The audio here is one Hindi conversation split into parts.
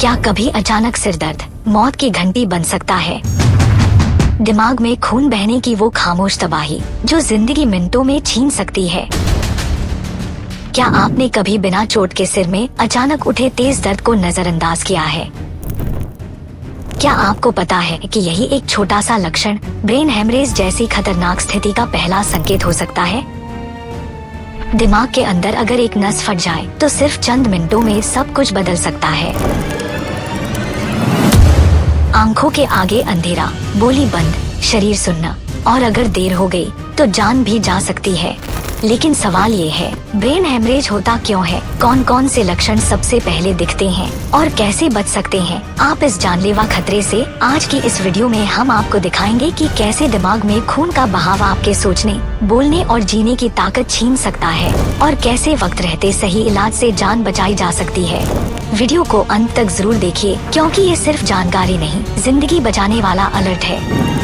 क्या कभी अचानक सिर दर्द मौत की घंटी बन सकता है? दिमाग में खून बहने की वो खामोश तबाही जो जिंदगी मिनटों में छीन सकती है। क्या आपने कभी बिना चोट के सिर में अचानक उठे तेज दर्द को नजरअंदाज किया है? क्या आपको पता है कि यही एक छोटा सा लक्षण ब्रेन हेमरेज जैसी खतरनाक स्थिति का पहला संकेत हो सकता है? दिमाग के अंदर अगर एक नस फट जाए तो सिर्फ चंद मिनटों में सब कुछ बदल सकता है। आंखों के आगे अंधेरा, बोली बंद, शरीर सुन्ना और अगर देर हो गई तो जान भी जा सकती है। लेकिन सवाल ये है, ब्रेन हेमरेज होता क्यों है? कौन कौन से लक्षण सबसे पहले दिखते हैं और कैसे बच सकते हैं आप इस जानलेवा खतरे से? आज की इस वीडियो में हम आपको दिखाएंगे कि कैसे दिमाग में खून का बहाव आपके सोचने, बोलने और जीने की ताकत छीन सकता है और कैसे वक्त रहते सही इलाज से जान बचाई जा सकती है। वीडियो को अंत तक जरूर देखिए क्योंकि ये सिर्फ जानकारी नहीं, जिंदगी बचाने वाला अलर्ट है।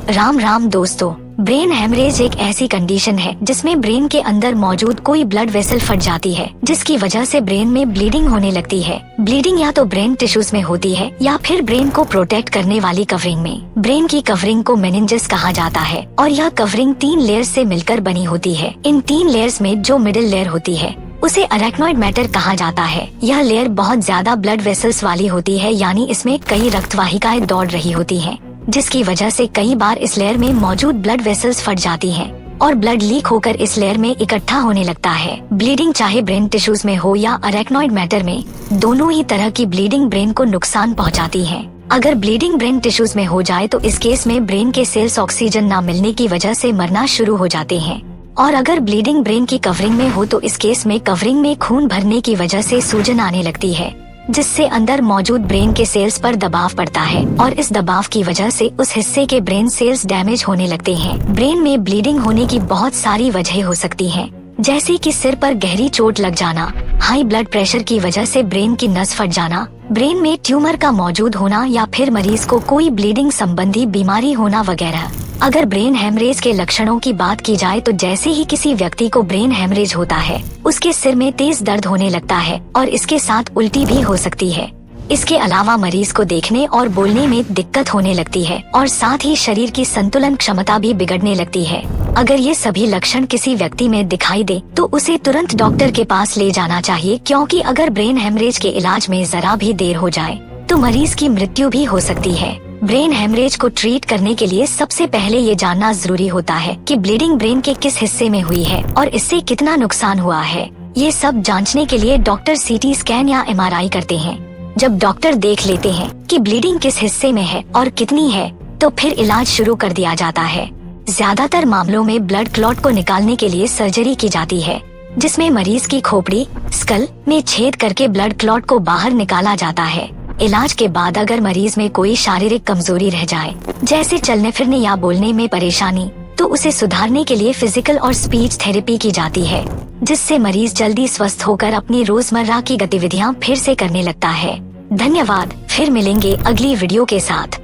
राम राम दोस्तों, ब्रेन हेमरेज एक ऐसी कंडीशन है जिसमें ब्रेन के अंदर मौजूद कोई ब्लड वेसल फट जाती है, जिसकी वजह से ब्रेन में ब्लीडिंग होने लगती है। ब्लीडिंग या तो ब्रेन टिश्यूज में होती है या फिर ब्रेन को प्रोटेक्ट करने वाली कवरिंग में। ब्रेन की कवरिंग को मेनिंजेस कहा जाता है और यह कवरिंग 3 लेयर्स से मिलकर बनी होती है। इन 3 लेयर्स में जो मिडिल लेयर होती है उसे अरेक्नॉइड मैटर कहा जाता है। यह लेयर बहुत ज्यादा ब्लड वेसल्स वाली होती है, यानी इसमें कई रक्तवाहिकाएं दौड़ रही होती हैं, जिसकी वजह से कई बार इस लेयर में मौजूद ब्लड वेसल्स फट जाती हैं और ब्लड लीक होकर इस लेयर में इकट्ठा होने लगता है। ब्लीडिंग चाहे ब्रेन टिश्यूज में हो या अरेक्नॉइड मैटर में, दोनों ही तरह की ब्लीडिंग ब्रेन को नुकसान पहुंचाती है। अगर ब्लीडिंग ब्रेन टिश्यूज में हो जाए तो इस केस में ब्रेन के सेल्स ऑक्सीजन न मिलने की वजह से मरना शुरू हो जाते हैं, और अगर ब्लीडिंग ब्रेन की कवरिंग में हो तो इस केस में कवरिंग में खून भरने की वजह से सूजन आने लगती है, जिससे अंदर मौजूद ब्रेन के सेल्स पर दबाव पड़ता है और इस दबाव की वजह से उस हिस्से के ब्रेन सेल्स डैमेज होने लगते हैं। ब्रेन में ब्लीडिंग होने की बहुत सारी वजह हो सकती हैं, जैसे कि सिर पर गहरी चोट लग जाना, हाई ब्लड प्रेशर की वजह से ब्रेन की नस फट जाना, ब्रेन में ट्यूमर का मौजूद होना या फिर मरीज को कोई ब्लीडिंग संबंधी बीमारी होना वगैरह। अगर ब्रेन हेमरेज के लक्षणों की बात की जाए तो जैसे ही किसी व्यक्ति को ब्रेन हेमरेज होता है उसके सिर में तेज दर्द होने लगता है और इसके साथ उल्टी भी हो सकती है। इसके अलावा मरीज को देखने और बोलने में दिक्कत होने लगती है और साथ ही शरीर की संतुलन क्षमता भी बिगड़ने लगती है। अगर ये सभी लक्षण किसी व्यक्ति में दिखाई दे तो उसे तुरंत डॉक्टर के पास ले जाना चाहिए, क्योंकि अगर ब्रेन हेमरेज के इलाज में जरा भी देर हो जाए तो मरीज की मृत्यु भी हो सकती है। ब्रेन हेमरेज को ट्रीट करने के लिए सबसे पहले ये जानना जरूरी होता है कि ब्लीडिंग ब्रेन के किस हिस्से में हुई है और इससे कितना नुकसान हुआ है। ये सब जांचने के लिए डॉक्टर सीटी स्कैन या MRI करते हैं। जब डॉक्टर देख लेते हैं कि ब्लीडिंग किस हिस्से में है और कितनी है, तो फिर इलाज शुरू कर दिया जाता है। ज्यादातर मामलों में ब्लड क्लॉट को निकालने के लिए सर्जरी की जाती है, जिसमें मरीज की खोपड़ी, स्कल में छेद करके ब्लड क्लॉट को बाहर निकाला जाता है। इलाज के बाद अगर मरीज में कोई शारीरिक कमजोरी रह जाए, जैसे चलने फिरने या बोलने में परेशानी, तो उसे सुधारने के लिए फिजिकल और स्पीच थेरेपी की जाती है, जिससे मरीज जल्दी स्वस्थ होकर अपनी रोजमर्रा की गतिविधियां फिर से करने लगता है। धन्यवाद, फिर मिलेंगे अगली वीडियो के साथ।